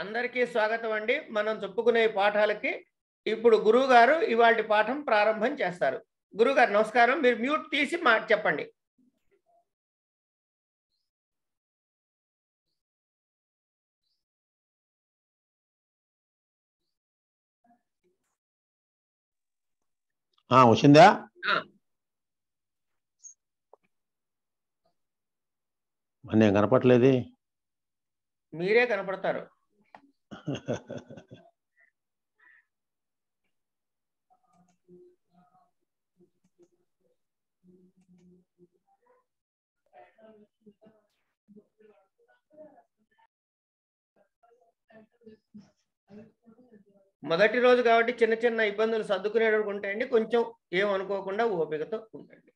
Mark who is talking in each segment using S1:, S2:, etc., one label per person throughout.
S1: అందరికీ స్వాగతం అండి. మనం చెప్పుకునే పాఠాలకి ఇప్పుడు గురువుగారు ఇవాల్టి పాఠం ప్రారంభం చేస్తారు. గురువుగారు నమస్కారం. మీరు మ్యూట్ తీసి చెప్పండి.
S2: వచ్చిందా? నేను కనపట్లేదే.
S1: మీరే కనపడతారు. మొదటి రోజు కాబట్టి చిన్న చిన్న ఇబ్బందులు సర్దుకునేటప్పుడు ఉంటాయండి. కొంచెం ఏమనుకోకుండా ఓపికతో ఉండండి.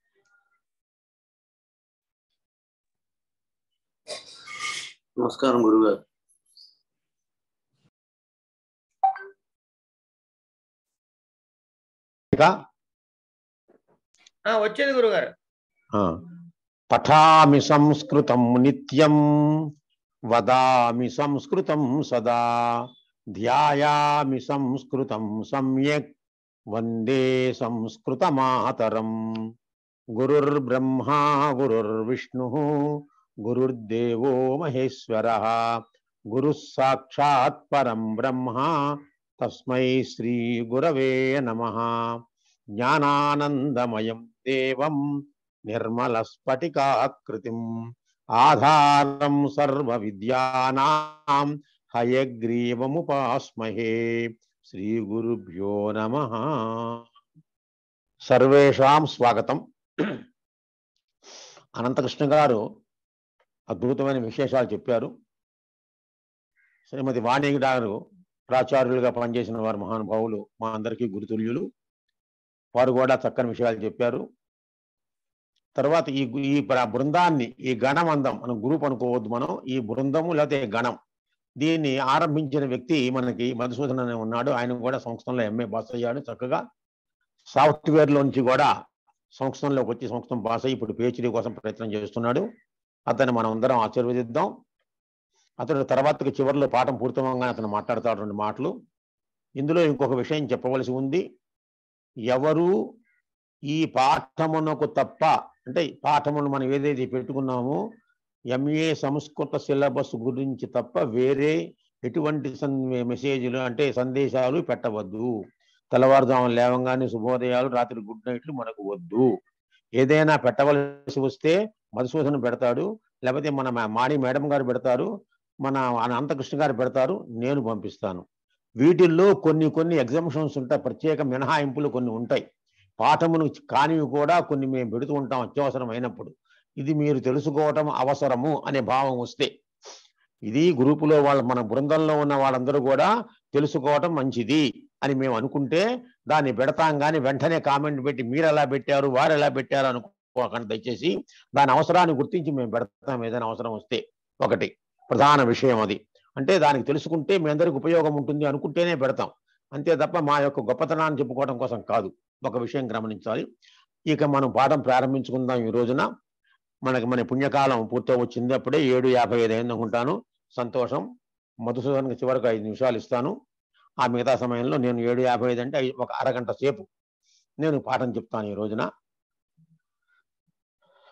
S3: నమస్కారం గురుగారు.
S1: వచ్చేది గురుగారు.
S2: పఠామి సంస్కృతం నిత్యం వదామి సంస్కృతం సదా ధ్యాయామి సంస్కృతం సమ్యక్ వందే సంస్కృత మాతరం. గురుర్బ్రహ్మా గురుర్విష్ణు గురుర్దేవో మహేశ్వరః గురుః సాక్షాత్ పరం బ్రహ్మ తస్మై శ్రీ గురవే నమః. జ్ఞానానందమయం దేవం నిర్మలస్ఫటికాకృతిం ఆధారం సర్వ విద్యానాం హయగ్రీవముపాస్మహే. శ్రీ గురుభ్యో నమః. సర్వేషాం స్వాగతం. అనంతకృష్ణ గారు అద్భుతమైన విశేషాలు చెప్పారు. శ్రీమతి వాణి గారు ప్రాచార్యులుగా పనిచేసిన వారు మహానుభావులు, మా అందరికీ గురుతుల్యులు. వారు కూడా చక్కని విషయాలు చెప్పారు. తర్వాత ఈ బృందాన్ని, ఈ గణం అందం, మనం గ్రూప్ అనుకోవద్దు, మనం ఈ బృందము లేకపోతే గణం, దీన్ని ఆరంభించిన వ్యక్తి మనకి మధుసూదన్ అనే ఉన్నాడు. ఆయన కూడా సంస్కృతంలో ఎంఏ పాస్ అయ్యాడు. చక్కగా సాఫ్ట్వేర్లో నుంచి కూడా సంస్కృతంలోకి వచ్చి సంస్కృతం పాస్ అయ్యి ఇప్పుడు పిహెచ్డీ కోసం ప్రయత్నం చేస్తున్నాడు. అతన్ని మనం అందరం ఆశీర్వదిద్దాం. అతడు తర్వాతకి చివరిలో పాఠం పూర్తవగానే అతను మాట్లాడతాడు 2 మాటలు. ఇందులో ఇంకొక విషయం చెప్పవలసి ఉంది. ఎవరు ఈ పాఠమునకు తప్ప, అంటే పాఠమును మనం ఏదైతే పెట్టుకున్నామో ఎంఏ సంస్కృత సిలబస్ గురించి తప్ప వేరే ఎటువంటి మెసేజ్లు అంటే సందేశాలు పెట్టవద్దు. తెల్లవారుజామున లేవంగానే శుభోదయాలు, రాత్రి గుడ్ నైట్లు మనకు వద్దు. ఏదైనా పెట్టవలసి వస్తే మధుసూదన్ పెడతాడు, లేకపోతే మన మాణి మేడం గారు పెడతారు, మన అనంతకృష్ణ గారు పెడతారు, నేను పంపిస్తాను. వీటిల్లో కొన్ని ఎగ్జామ్షన్స్ ఉంటాయి, ప్రత్యేక మినహాయింపులు కొన్ని ఉంటాయి. పాఠమును కానివి కూడా కొన్ని మేము పెడుతూ ఉంటాం అత్యవసరం అయినప్పుడు. ఇది మీరు తెలుసుకోవటం అవసరము అనే భావం వస్తే, ఇది గ్రూపులో మన బృందంలో ఉన్న వాళ్ళందరూ కూడా తెలుసుకోవటం మంచిది అని మేము అనుకుంటే దాన్ని పెడతాం. కానీ వెంటనే కామెంట్ పెట్టి మీరు ఎలా పెట్టారు, వారు ఎలా పెట్టారు అనుకోకండి దయచేసి. దాని అవసరాన్ని గుర్తించి మేము పెడతాం ఏదైనా అవసరం వస్తే. ఒకటి ప్రధాన విషయం అది. అంటే దానికి తెలుసుకుంటే మీ అందరికి ఉపయోగం ఉంటుంది అనుకుంటేనే పెడతాం, అంతే తప్ప మా యొక్క గొప్పతనాన్ని చెప్పుకోవడం కోసం కాదు. ఒక విషయం గమనించాలి. ఇక మనం పాఠం ప్రారంభించుకుందాం. ఈ రోజున మన పుణ్యకాలం పూర్తి వచ్చింది. అప్పుడే 7:55 అయింది అనుకుంటాను. సంతోషం. మధుసూదన్కి చివరికి 5 నిమిషాలు ఇస్తాను. ఆ మిగతా సమయంలో నేను 7:55 అంటే ఒక అరగంట సేపు నేను పాఠం చెప్తాను ఈ రోజున.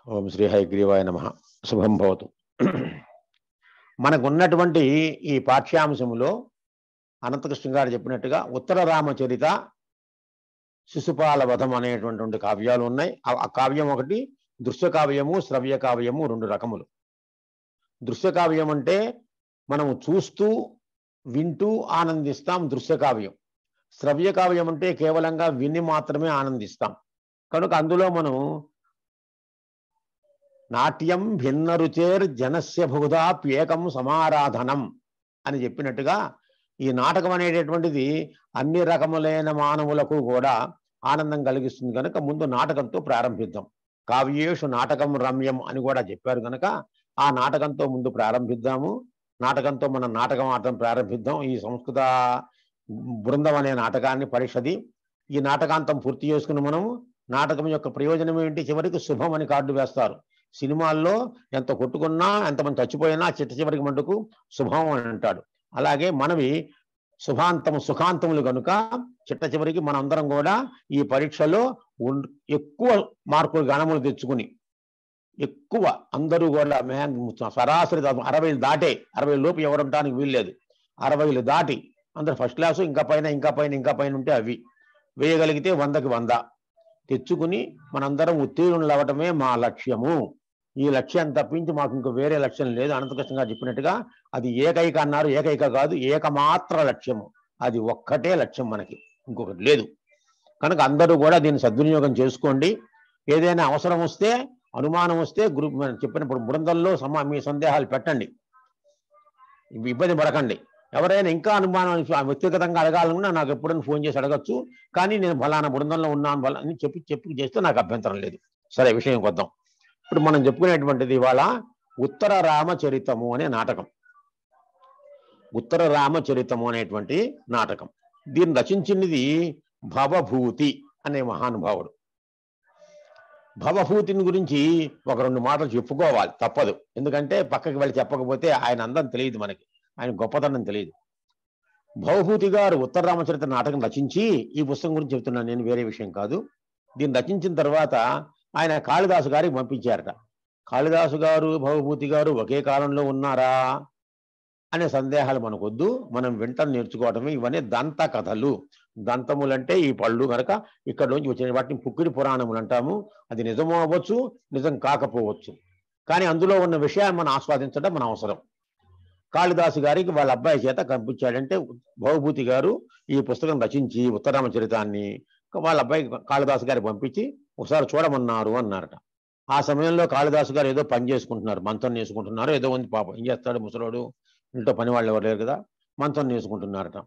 S2: ఓం శ్రీ హయగ్రీవాయ నమః. శుభం భవతు. మనకున్నటువంటి ఈ పాఠ్యాంశములో అనంతకృష్ణ గారు చెప్పినట్టుగా ఉత్తర రామచరిత, శిశుపాల వధం అనేటువంటి కావ్యాలు ఉన్నాయి. ఆ కావ్యం ఒకటి దృశ్య కావ్యము, శ్రవ్య కావ్యము, 2 రకములు. దృశ్య కావ్యం అంటే మనము చూస్తూ వింటూ ఆనందిస్తాం, దృశ్య కావ్యం. శ్రవ్య కావ్యం అంటే కేవలంగా విని మాత్రమే ఆనందిస్తాం. కనుక అందులో మనం నాట్యం భిన్న రుచేర్ జనస్య బహుధాప్యేకం సమారాధనం అని చెప్పినట్టుగా ఈ నాటకం అనేటటువంటిది అన్ని రకములైన మానవులకు కూడా ఆనందం కలిగిస్తుంది. కనుక ముందు నాటకంతో ప్రారంభిద్దాం. కావ్యేషు నాటకం రమ్యం అని కూడా చెప్పారు. కనుక ఆ నాటకంతో ముందు ప్రారంభిద్దాము. నాటకంతో మనం నాటకం ఆడటం ప్రారంభిద్దాం. ఈ సంస్కృత బృందం అనే నాటకాన్ని పరిషది ఈ నాటకాంతం పూర్తి చేసుకుని మనము నాటకం యొక్క ప్రయోజనం ఏంటి, చివరికి శుభం అని కార్డు వేస్తారు. సినిమాల్లో ఎంత కొట్టుకున్నా, ఎంతమంది చచ్చిపోయినా చిట్ట చివరికి మటుకు శుభం అని అంటాడు. అలాగే మనవి శుభాంతము సుఖాంతములు కనుక చిట్ట చివరికి మనందరం కూడా ఈ పరీక్షలో ఎక్కువ మార్కులు గణములు తెచ్చుకుని ఎక్కువ అందరూ కూడా సరాసరి 60 దాటే 60 లోపు ఎవరుంటానికి వీల్లేదు. 60 దాటి అందరు ఫస్ట్ క్లాసు ఇంకా పైన ఉంటే అవి వేయగలిగితే 100కి 100 తెచ్చుకుని మనందరం ఉత్తీర్ణులు అవ్వటమే మా లక్ష్యము. ఈ లక్ష్యాన్ని తప్పించి మాకు ఇంకో వేరే లక్ష్యం లేదు. అనంతకృష్ణ గారు చెప్పినట్టుగా అది ఏకైక అన్నారు. ఏకైక కాదు, ఏకమాత్ర లక్ష్యము. అది ఒక్కటే లక్ష్యం, మనకి ఇంకొకటి లేదు. కనుక అందరూ కూడా దీన్ని సద్వినియోగం చేసుకోండి. ఏదైనా అవసరం వస్తే, అనుమానం వస్తే గ్రూప్ చెప్పినప్పుడు బృందంలో మీ సందేహాలు పెట్టండి, ఇబ్బంది పడకండి. ఎవరైనా ఇంకా అనుమానం వ్యక్తిగతంగా అడగాలనుకున్నా నాకు ఎప్పుడైనా ఫోన్ చేసి అడగచ్చు. కానీ నేను ఫలానా బృందంలో ఉన్నాను అని చెప్పి చేస్తే నాకు అభ్యంతరం లేదు. సరే, విషయం కొద్దాం. ఇప్పుడు మనం చెప్పుకునేటువంటిది ఇవాళ ఉత్తర రామచరితము అనే నాటకం. ఉత్తర రామచరితము అనేటువంటి నాటకం, దీన్ని రచించినది భవభూతి అనే మహానుభావుడు. భవభూతిని గురించి ఒక 2 మాటలు చెప్పుకోవాలి, తప్పదు. ఎందుకంటే పక్కకి వెళ్ళి చెప్పకపోతే ఆయన అందం తెలియదు, మనకి ఆయన గొప్పతనం తెలియదు. భవభూతి గారు ఉత్తర రామచరిత నాటకం రచించి, ఈ పుస్తకం గురించి చెప్తున్నాను నేను, వేరే విషయం కాదు. దీన్ని రచించిన తర్వాత ఆయన కాళిదాసు గారికి పంపించారట. కాళిదాసు గారు భవభూతి గారు ఒకే కాలంలో ఉన్నారా అనే సందేహాలు మనకొద్దు. మనం వింటని నేర్చుకోవటమే. ఇవన్నీ దంత కథలు. దంతములంటే ఈ పళ్ళు కనుక ఇక్కడ నుంచి వచ్చిన వాటిని పుక్కిడి పురాణములు అంటాము. అది నిజమో అవ్వచ్చు, నిజం కాకపోవచ్చు. కానీ అందులో ఉన్న విషయాన్ని మనం ఆస్వాదించడం మన అవసరం. కాళిదాసు గారికి వాళ్ళ అబ్బాయి చేత కనిపించాడంటే, భవభూతి గారు ఈ పుస్తకం రచించి ఉత్తరామచరితాన్ని వాళ్ళ అబ్బాయి కాళిదాసు గారికి పంపించి ఒకసారి చూడమన్నారు అన్నారట. ఆ సమయంలో కాళిదాసు గారు ఏదో పని చేసుకుంటున్నారు, మంచం నేసుకుంటున్నారు. ఏదో ఉంది పాపం, ఏం చేస్తాడు ముసలోడు, ఇంట్లో పని వాళ్ళు ఎవరు లేరు కదా, మంచం నేసుకుంటున్నారట.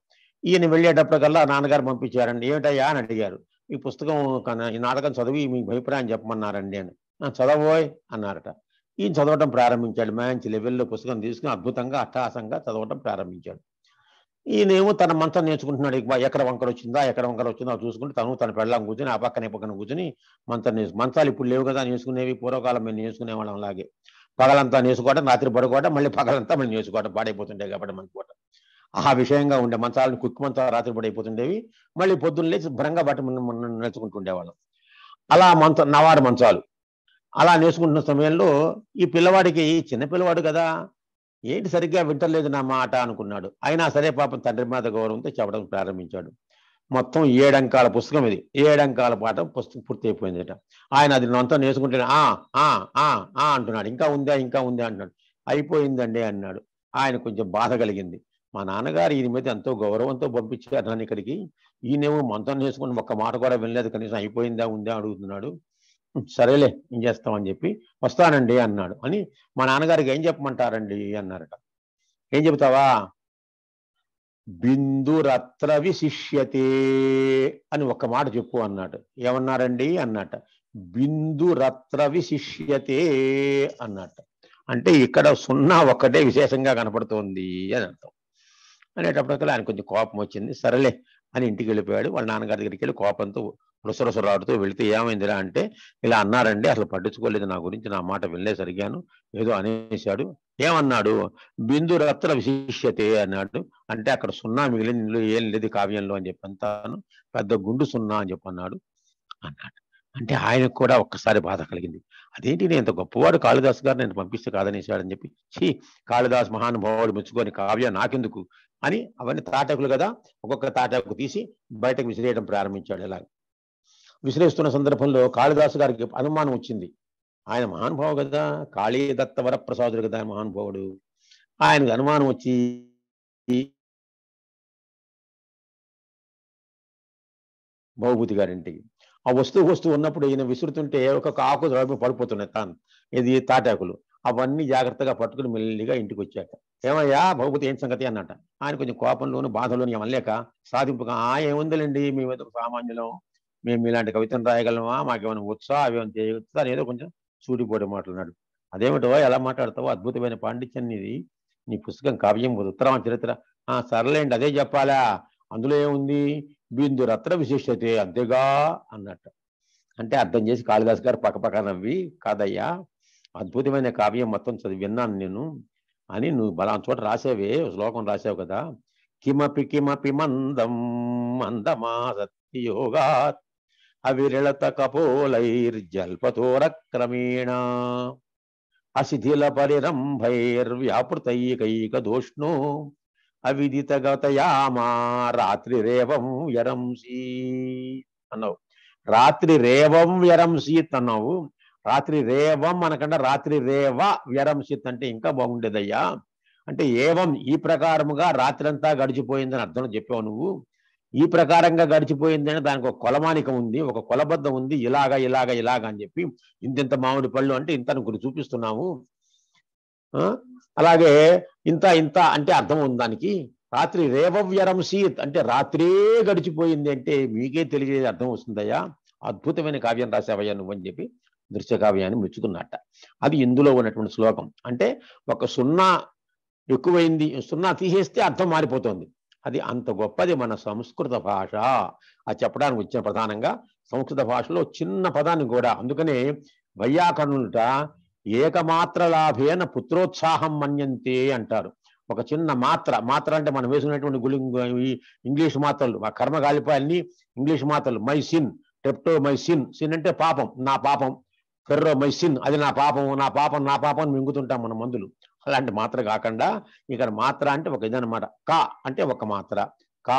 S2: ఈయన వెళ్ళేటప్పటికల్లా నాన్నగారు పంపించారండి. ఏమిటయ్యా అని అడిగారు. ఈ పుస్తకం ఈ నాటకం చదివి మీ అభిప్రాయం చెప్పమన్నారండి అని. చదవోయ్ అన్నారట. ఈయన చదవటం ప్రారంభించాడు. మంచి లెవెల్లో పుస్తకం తీసుకుని అద్భుతంగా అట్టహాసంగా చదవటం ప్రారంభించాడు. ఈయనేమో తన మంచం నేర్చుకుంటున్నాడు. ఎక్కడ వంకర వచ్చిందా చూసుకుంటే తన పెళ్ళం కూర్చొని ఆ పక్కన కూర్చొని మంచాలు ఇప్పుడు లేవు కదా నేర్చుకునేవి, పూర్వకాలం మేము నేర్చుకునేవాళ్ళం. అలాగే పగలంతా నేర్చుకోవడం, రాత్రి పడుకోవడం, మళ్ళీ పగలంతా మళ్ళీ నేర్చుకోవడం, పాడైపోతుండే కాబట్టి మనకోట ఆ విషయంగా ఉండే మంచాలను కుక్కు మంచాలు రాత్రి పడైపోతుండేవి. మళ్ళీ పొద్దున్న లేచి భరంగా బట్టి నేర్చుకుంటుండేవాళ్ళం. అలా నవారు మంచాలు అలా నేర్చుకుంటున్న సమయంలో ఈ పిల్లవాడికి, చిన్న పిల్లవాడు కదా, ఏంటి సరిగ్గా వింటలేదు నా మాట అనుకున్నాడు. అయినా సరే పాపం తండ్రి మీద గౌరవంతో చెప్పడం ప్రారంభించాడు. మొత్తం 7 అంకాల పుస్తకం ఇది. 7 అంకాల పాఠం పుస్తకం పూర్తి అయిపోయిందట. ఆయన అది అంతా నేర్చుకుంటే అంటున్నాడు. ఇంకా ఉందా అంటున్నాడు. అయిపోయిందండి అన్నాడు. ఆయన కొంచెం బాధ కలిగింది. మా నాన్నగారు ఈయన మీద ఎంతో గౌరవంతో పంపించారు నన్ను ఇక్కడికి, ఈయనేమో మంత్రం నేర్చుకుని ఒక్క మాట కూడా వినలేదు, కనీసం అయిపోయిందా ఉందా అడుగుతున్నాడు. సరేలే ఏం చేస్తామని చెప్పి వస్తానండి అన్నాడు. అని మా నాన్నగారికి ఏం చెప్పమంటారండి అన్నారట. ఏం చెబుతావా? బిందురత్ర విశిష్యతే అని ఒక్క మాట చెప్పు అన్నాడు. ఏమన్నారండి అన్నట. బిందురత్ర విశిష్యతే అన్నట్ట. అంటే ఇక్కడ 0 ఒక్కటే విశేషంగా కనపడుతోంది అని అర్థం. అనేటప్పటికల్లా ఆయన కొంచెం కోపం వచ్చింది. సరేలే అని ఇంటికి వెళ్ళిపోయాడు. వాళ్ళ నాన్నగారి దగ్గరికి వెళ్ళి కోపంతో రుసరుసలాడుతూ వెళితే, ఏమైందిరా అంటే, ఇలా అన్నారండి, అసలు పట్టించుకోలేదు నా గురించి, నా మాట వినలే సరిగాను, ఏదో అనేశాడు. ఏమన్నాడు? బిందురత్ర విశిష్యతే అన్నాడు. అంటే అక్కడ 0 మిగిలింది, ఇందులో ఏం లేదు కావ్యంలో అని చెప్పి అంతాను, పెద్ద గుండు 0 అని చెప్పి అన్నాడు. అంటే ఆయనకు కూడా ఒక్కసారి బాధ కలిగింది. అదేంటి, నేను ఇంత గొప్పవాడు కాళిదాసు గారు నేను పంపిస్తే కాదనేసాడని చెప్పి, కాళిదాసు మహానుభావుడు మెచ్చుకొని కావ్యం నాకెందుకు అని అవన్నీ తాటాకులు కదా, ఒక్కొక్క తాటాకు తీసి బయటకు విసిరేయడం ప్రారంభించాడు. ఇలా విసిరేస్తున్న సందర్భంలో కాళిదాసు గారికి అనుమానం వచ్చింది. ఆయన మహానుభావుడు కదా, కాళీదత్త వరప్రసాదుడు కదా మహానుభావుడు. ఆయనకు అనుమానం వచ్చి భవభూతి గారింటికి ఆ వస్తువు ఉన్నప్పుడు ఈయన విసురుతుంటే ఒక ఆకు పడిపోతున్నాయి తాను, ఇది తాటాకులు. అవన్నీ జాగ్రత్తగా పట్టుకుని మెల్లిగా ఇంటికి వచ్చాక, ఏమయ్యా భవభూతి ఏం సంగతి అన్నట. ఆయన కొంచెం కోపంలోను బాధలోను ఏమనలేక సాధింపుగా, ఏముందిలేండి, మేము ఏదో సామాన్యులం, మేము ఇలాంటి కవితను రాయగలమా, మాకేమైనా వచ్చా, అవేమైనా చేయవచ్చా అని ఏదో కొంచెం సూటిపోటీ మాట్లాడినాడు. అదేమిటో ఎలా మాట్లాడతావో, అద్భుతమైన పాండిత్యం ఇది, నీ పుస్తకం కావ్యం ఉత్తరామ చరిత్ర. సర్లేండి అదే చెప్పాలా, అందులో ఏముంది, బిందురత్ర విశిష్టతే అంతేగా అన్నట్టు. అంటే అర్థం చేసి కాళిదాసు గారు పక్కపక్క నవ్వి, కాదయ్యా, అద్భుతమైన కావ్యం మొత్తం చదివి విన్నాను నేను, అని నువ్వు బలా చోట రాసావే, శ్లోకం రాసావు కదా, కిమపి కిమపి మందం మందమాసత్యోగాత్ అవిరళత కపోలైర్జల్పతోరక్రమేణ అశిథిల పరిరంభైర్వ్యాపృతైకైకదోష్ణో అవిదితగతయామా రాత్రిరేవం వ్యరంసి అన్నావు. రాత్రి రేవం వ్యరంసీత్ అన్నావు. రాత్రి రేవం అనకుండా రాత్రి రేవ వ్యరంసిత్ అంటే ఇంకా బాగుండేదయ్యా. అంటే ఏవం ఈ ప్రకారముగా రాత్రి అంతా గడిచిపోయిందని అర్థం చెప్పావు నువ్వు. ఈ ప్రకారంగా గడిచిపోయిందని దానికి ఒక కొలమానికం ఉంది, ఒక కొలబద్ధం ఉంది, ఇలాగా ఇలాగా ఇలాగా అని చెప్పి ఇంత మామిడి పళ్ళు అంటే ఇంత నువ్వు చూపిస్తున్నావు. అలాగే ఇంత ఇంత అంటే అర్థం ఉంది దానికి. రాత్రి రేవవ్యరంసీత్ అంటే రాత్రే గడిచిపోయింది అంటే మీకే తెలియజేది అర్థం వస్తుందయ్యా. అద్భుతమైన కావ్యం రాసావయ్యా నువ్వు అని చెప్పి దృశ్య కావ్యాన్ని మెచ్చుకున్నట్ట. అది ఇందులో ఉన్నటువంటి శ్లోకం. అంటే ఒక సున్నా ఎక్కువైంది, సున్నా తీసేస్తే అర్థం మారిపోతుంది. అది అంత గొప్పది మన సంస్కృత భాష. అది చెప్పడానికి వచ్చిన ప్రధానంగా సంస్కృత భాషలో చిన్న పదాన్ని కూడా. అందుకనే వైయాకరణులట ఏకమాత్ర లాభేన పుత్రోత్సాహం మన్యంతే అంటారు. ఒక చిన్న మాత్ర, మాత్ర అంటే మనం వేసుకునేటువంటి ఇంగ్లీష్ మాత్రలు, ఆ కర్మగాలిపాయల్ని ఇంగ్లీష్ మాత్రలు. మైసిన్, టెప్టోమైసిన్, సిన్ అంటే పాపం, నా పాపం. ఫెర్రోమైసిన్ అది నా పాపం, నా పాపం, నా పాపం మింగుతుంటాం మన మందులు. అలాంటి మాత్ర కాకుండా ఇక్కడ మాత్ర అంటే ఒక ఇదనమాట. కా అంటే ఒక మాత్ర, కా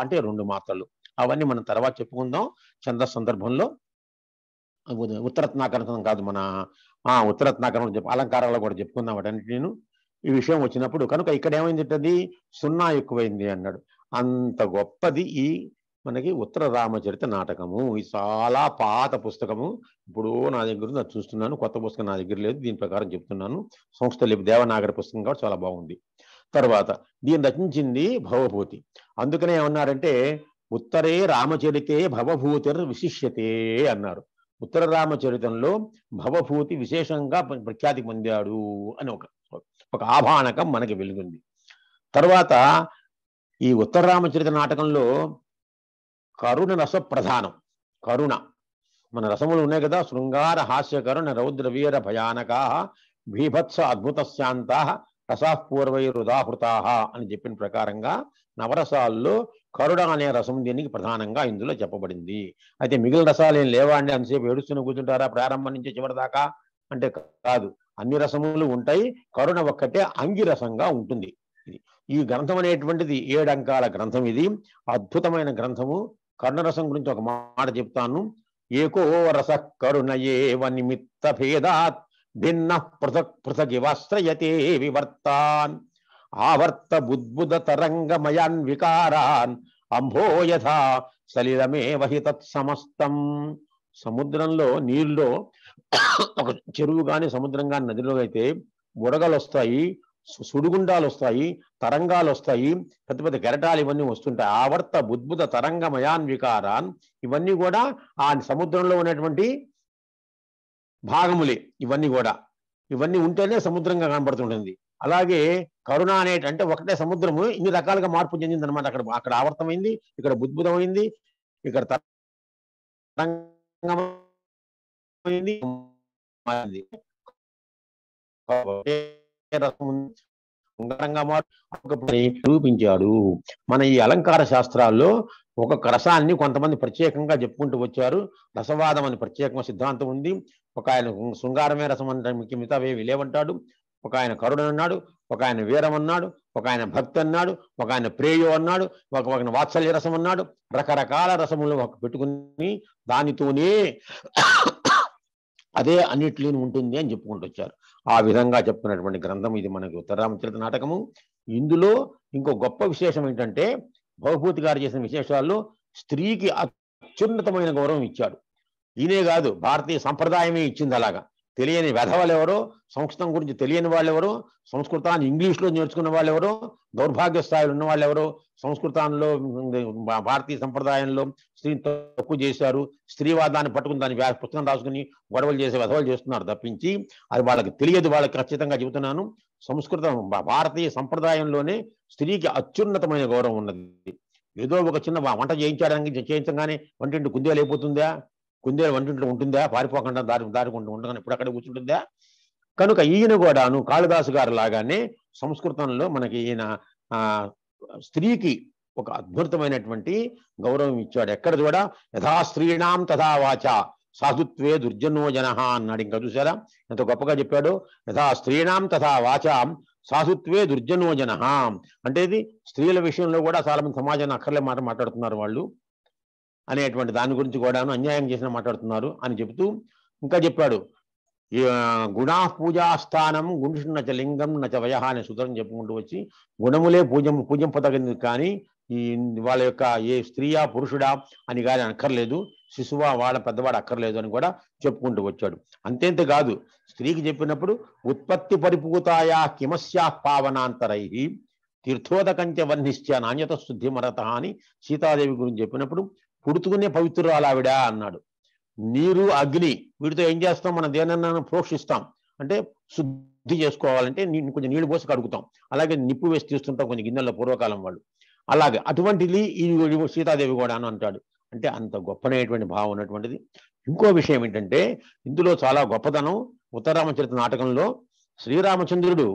S2: అంటే రెండు మాత్రలు. అవన్నీ మనం తర్వాత చెప్పుకుందాం ఛంద సందర్భంలో. ఉత్తరత్నాకరణం కాదు, మన ఉత్తరత్నాకరణం అలంకారాలు కూడా చెప్పుకుందాం వాటన్నిటి. నేను ఈ విషయం వచ్చినప్పుడు కనుక ఇక్కడ ఏమైంది, సున్నా ఎక్కువైంది అన్నాడు. అంత గొప్పది ఈ మనకి ఉత్తర రామచరిత నాటకము. ఇది చాలా పాత పుస్తకము. ఇప్పుడు నా దగ్గర ఉంది, అది చూస్తున్నాను. కొత్త పుస్తకం నా దగ్గర లేదు, దీని ప్రకారం చెప్తున్నాను. సంస్థ లిపి దేవనాగరి పుస్తకం కాబట్టి చాలా బాగుంది. తర్వాత దీన్ని రచించింది భవభూతి. అందుకనే ఏమన్నారంటే ఉత్తరే రామచరితే భవభూతిర్ విశిష్యతే అన్నారు. ఉత్తర రామచరితంలో భవభూతి విశేషంగా ప్రఖ్యాతి పొందాడు అని ఒక ఆభాణకం మనకి వెలుగుంది. తర్వాత ఈ ఉత్తర రామచరిత నాటకంలో కరుణ రస ప్రధానం. కరుణ మన రసములు ఉన్నాయి కదా, శృంగార హాస్య కరుణ రౌద్ర వీర భయానకా భీభత్స అద్భుత శాంతా రసాపూర్వైరుదాహృతా అని చెప్పిన ప్రకారంగా నవరసాల్లో కరుణ అనే రసం దీనికి ప్రధానంగా ఇందులో చెప్పబడింది. అయితే మిగిలిన రసాలు ఏం లేవా అండి, అంతసేపు ఏడుస్తూనే కూర్చుంటారా ప్రారంభం నుంచి చివరి దాకా అంటే కాదు, అన్ని రసములు ఉంటాయి. కరుణ ఒక్కటే అంగిరసంగా ఉంటుంది. ఈ గ్రంథం అనేటువంటిది 7 అంకాల గ్రంథం. ఇది అద్భుతమైన గ్రంథము. కరుణరసం గురించి ఒక మాట చెప్తాను. ఏకో రస కరుణయేవ నిమిత్త భేదాత్ భిన్న పృథక్ పృథగివాశ్రయతే వివర్తాన్ ఆవర్త బుద్బుద తరంగమయాన్ వికారాన్ అంభో యథా సలిలమేవ హి తత్సమస్తం. సముద్రంలో నీళ్ళలో ఒక చెరువు కానీ సముద్రం కానీ నదిలో అయితే బుడగలు వస్తాయి, సుడిగుండాలు వస్తాయి, తరంగాలు వస్తాయి, పెద్ద పెద్ద కెరటాలు ఇవన్నీ వస్తుంటాయి. ఆవర్త బుద్బుద తరంగమయాన్ వికారాన్ ఇవన్నీ కూడా ఆ సముద్రంలో ఉన్నటువంటి భాగములే. ఇవన్నీ ఉంటేనే సముద్రంగా కనబడుతుంటుంది. అలాగే కరుణ అంటే ఒకటే సముద్రము ఇన్ని రకాలుగా మార్పు చెందింది అనమాట. అక్కడ ఆవర్తమైంది, ఇక్కడ బుద్బుదమైంది, ఇక్కడ తరంగమైంది, నిరూపించాడు. మన ఈ అలంకార శాస్త్రాల్లో ఒక్కొక్క రసాన్ని కొంతమంది ప్రత్యేకంగా చెప్పుకుంటూ వచ్చారు. రసవాదం అని ప్రత్యేకంగా సిద్ధాంతం ఉంది. ఒక ఆయన శృంగారమే రసం అంటే మిగతావేవి లేవంటాడు. ఒక ఆయన కరుణ అన్నాడు, ఒక ఆయన వీరం అన్నాడు, ఒక ఆయన భక్తి అన్నాడు, ఒక ఆయన ప్రేయో అన్నాడు, ఒక ఆయన వాత్సల్య రసం అన్నాడు. రకరకాల రసములు పెట్టుకుని దానితోనే అదే అన్నిట్లోనే ఉంటుంది అని చెప్పుకుంటూ వచ్చారు. ఆ విధంగా చెప్పుకున్నటువంటి గ్రంథం ఇది మనకి ఉత్తర రామచరిత నాటకము. ఇందులో ఇంకో గొప్ప విశేషం ఏంటంటే భవభూతి గారు చేసిన విశేషాల్లో స్త్రీకి అత్యున్నతమైన గౌరవం ఇచ్చాడు. ఈయనే కాదు, భారతీయ సంప్రదాయమే ఇచ్చింది. అలాగా తెలియని వెధవలు ఎవరో, సంస్కృతం గురించి తెలియని వాళ్ళు ఎవరో, సంస్కృతాన్ని ఇంగ్లీష్లో నేర్చుకున్న వాళ్ళు ఎవరో, దౌర్భాగ్య స్థాయిలో ఉన్న వాళ్ళు ఎవరో, సంస్కృతంలో భారతీయ సంప్రదాయంలో స్త్రీని తక్కువ చేశారు, స్త్రీవాదాన్ని పట్టుకుని దాని పుస్తకం రాసుకుని గొడవలు చేసే వెధవలు చేస్తున్నారు తప్పించి అది వాళ్ళకి తెలియదు. వాళ్ళకి ఖచ్చితంగా చెబుతున్నాను, సంస్కృతం భారతీయ సంప్రదాయంలోనే స్త్రీకి అత్యున్నతమైన గౌరవం ఉన్నది. ఏదో ఒక చిన్న వంట చేయించగానే వంటింటి కుందేలు అయిపోతుందా, కుందేలు వంటింట్లో ఉంటుందా, పారిపోకుండా దారుకుంటూ ఉండగానే ఇప్పుడు అక్కడ కూర్చుంటుందా? కనుక ఈయన కూడాను కాళిదాసు గారు లాగానే సంస్కృతంలో మనకి ఈయన స్త్రీకి ఒక అద్భుతమైనటువంటి గౌరవం ఇచ్చాడు. ఎక్కడ కూడా యథా స్త్రీణాం తథా వాచ సాధుత్వే దుర్జనో జన అన్నాడు. ఇంకా చూసారా ఎంత గొప్పగా చెప్పాడు. యథా స్త్రీణాం తథా వాచ సాధుత్వే దుర్జనో జన అంటే ఇది స్త్రీల విషయంలో కూడా చాలా మంది సమాజాన్ని అక్కర్లే మాట మాట్లాడుతున్నారు వాళ్ళు అనేటువంటి దాని గురించి కూడాను అన్యాయం చేసిన మాట్లాడుతున్నారు అని చెబుతూ ఇంకా చెప్పాడు. గుణా పూజాస్థానం గుణుషు నచ లింగం నచ వయ అనే సూత్రం చెప్పుకుంటూ వచ్చి గుణములే పూజింపదగింది కానీ ఈ వాళ్ళ యొక్క ఏ స్త్రీయా పురుషుడా అని కానీ అక్కర్లేదు, శిశువా వాళ్ళ పెద్దవాడు అక్కర్లేదు అని కూడా చెప్పుకుంటూ వచ్చాడు. అంతేంత కాదు, స్త్రీకి చెప్పినప్పుడు ఉత్పత్తి పరిపూతాయా కిమస్యా పావనాంతరై తీర్థోదకంచ వర్ణిశ్చ నాణ్యత శుద్ధి మరత అని సీతాదేవి గురించి చెప్పినప్పుడు పుడుతుకునే పవిత్రురాలావిడ అన్నాడు. నీరు అగ్ని వీటితో ఏం చేస్తాం, మనం దేనన్నా ప్రోక్షిస్తాం అంటే శుద్ధి చేసుకోవాలంటే కొంచెం నీళ్లు పోసి కడుగుతాం. అలాగే నిప్పు వేసి తీస్తుంటాం కొంచెం గిన్నెల్లో పూర్వకాలం వాళ్ళు. అలాగే అటువంటిది ఈ సీతాదేవి కూడా అని అంటాడు. అంటే అంత గొప్పనైనటువంటి భావం ఉన్నటువంటిది. ఇంకో విషయం ఏంటంటే ఇందులో చాలా గొప్పతనం. ఉత్తరామచరిత నాటకంలో శ్రీరామచంద్రుడు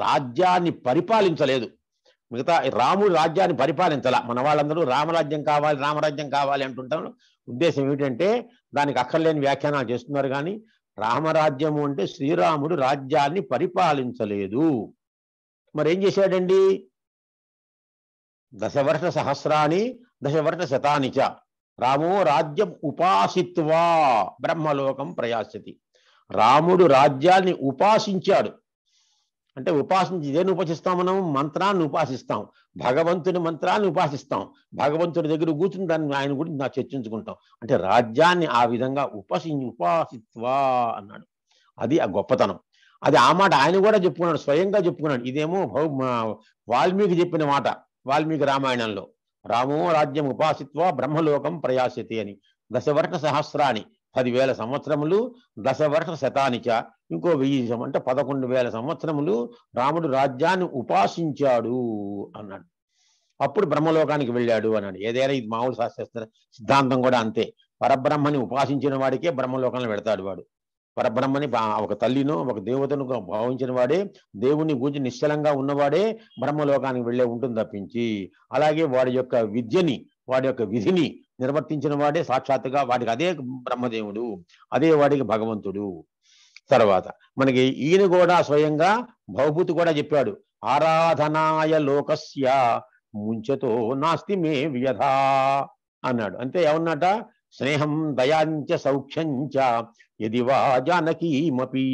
S2: రాజ్యాన్ని పరిపాలించలేదు. మిగతా రాముడు రాజ్యాన్ని పరిపాలించాల. మన వాళ్ళందరూ రామరాజ్యం కావాలి అంటుంటారు. ఉద్దేశం ఏమిటంటే దానికి అక్కర్లేని వ్యాఖ్యానాలు చేస్తున్నారు. కానీ రామరాజ్యము అంటే శ్రీరాముడు రాజ్యాన్ని పరిపాలించలేదు. మరి ఏం చేశాడండి? దశవర్ష సహస్రాన్ని దశవర్ష శతాని చ రామో రాజ్యం ఉపాసిత్వా బ్రహ్మలోకం ప్రయాస్యతి. రాముడు రాజ్యాన్ని ఉపాసించాడు. అంటే ఉపాసించి ఇదేని ఉపాసిస్తాం మనం? మంత్రాన్ని ఉపాసిస్తాం, భగవంతుని మంత్రాన్ని ఉపాసిస్తాం, భగవంతుడి దగ్గర కూర్చుని దాన్ని ఆయన గురించి చర్చించుకుంటాం. అంటే రాజ్యాన్ని ఆ విధంగా ఉపాసిత్వా అన్నాడు. అది ఆ గొప్పతనం. అది ఆ మాట ఆయన కూడా చెప్పుకున్నాడు, స్వయంగా చెప్పుకున్నాడు. ఇదేమో వాల్మీకి చెప్పిన మాట. వాల్మీకి రామాయణంలో రామో రాజ్యం ఉపాసిత్వా బ్రహ్మలోకం ప్రయాస్యతి అని. దశవర్ష సహస్రాన్ని 10,000 సంవత్సరములు, దశవర్ష శతానిచ ఇంకో 1000 అంటే 11,000 సంవత్సరములు రాముడు రాజ్యాన్ని ఉపాసించాడు అన్నాడు. అప్పుడు బ్రహ్మలోకానికి వెళ్ళాడు అన్నాడు. ఏదైనా ఇది మామూలు శాస్త్ర సిద్ధాంతం కూడా అంతే. పరబ్రహ్మని ఉపాసించిన వాడికే బ్రహ్మలోకానికి వెళతాడు వాడు. పరబ్రహ్మని ఒక తల్లినో ఒక దేవతను భావించిన వాడే, దేవుని గురించి నిశ్చలంగా ఉన్నవాడే బ్రహ్మలోకానికి వెళ్ళే ఉంటుంది తప్పించి, అలాగే వాడి యొక్క విద్యని వాడి యొక్క విధిని నిర్వర్తించిన వాడే సాక్షాత్తుగా వాడికి అదే బ్రహ్మదేవుడు, అదే వాడికి భగవంతుడు. తర్వాత మనకి ఈయన కూడా స్వయంగా భవభూతి కూడా చెప్పాడు. ఆరాధనాయ లోకస్య ముంచతో నాస్తి మే వ్యధా అన్నాడు. అంతే ఏమన్నట? స్నేహం దయాంచ సౌఖ్యంచ యదివా జానకీమపి.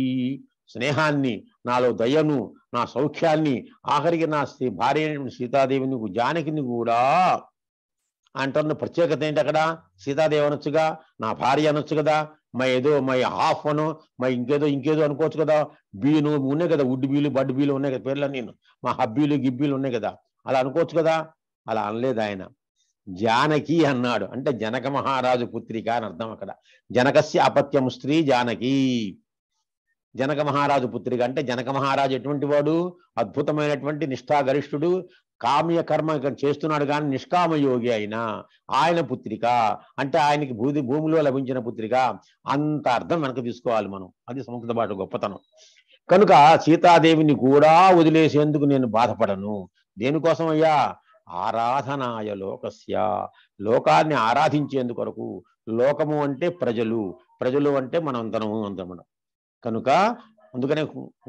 S2: స్నేహాన్ని, నాలో దయను, నా సౌఖ్యాన్ని, ఆఖరికి నా భార్య సీతాదేవిని జానకిని కూడా అంటున్న ప్రత్యేకత ఏంటి? అక్కడ సీతాదేవి అనొచ్చుగా, నా భార్య అనొచ్చు కదా, మై హాఫ్ అను, ఇంకేదో అనుకోవచ్చు కదా. బీను ఉన్నాయి కదా, వుడ్ బీలు బడ్ బీలు ఉన్నాయి కదా, పేర్లు నేను మా హబ్బీలు గిబ్బీలు ఉన్నాయి కదా, అలా అనుకోవచ్చు కదా. అలా అనలేదు ఆయన. జానకి అన్నాడు. అంటే జనక మహారాజు పుత్రిక అని అర్థం. అక్కడ జనకస్య అపత్యము స్త్రీ జానకి. జనక మహారాజు పుత్రిక అంటే జనక మహారాజు ఎటువంటి వాడు? అద్భుతమైనటువంటి నిష్ఠాగరిష్ఠుడు, కామ్య కర్మ చేస్తున్నాడు కానీ నిష్కామయోగి అయినా ఆయన పుత్రిక. అంటే ఆయనకి భూమిలో లభించిన పుత్రిక. అంత అర్థం వెనక తీసుకోవాలి మనం. అది సంస్కృత భాష గొప్పతనం. కనుక సీతాదేవిని కూడా వదిలేసేందుకు నేను బాధపడను. దేనికోసం అయ్యా? ఆరాధనాయ లోకస్య, లోకాన్ని ఆరాధించేందుకు కొరకు. లోకము అంటే ప్రజలు, ప్రజలు అంటే మనం అందరం. కనుక అందుకనే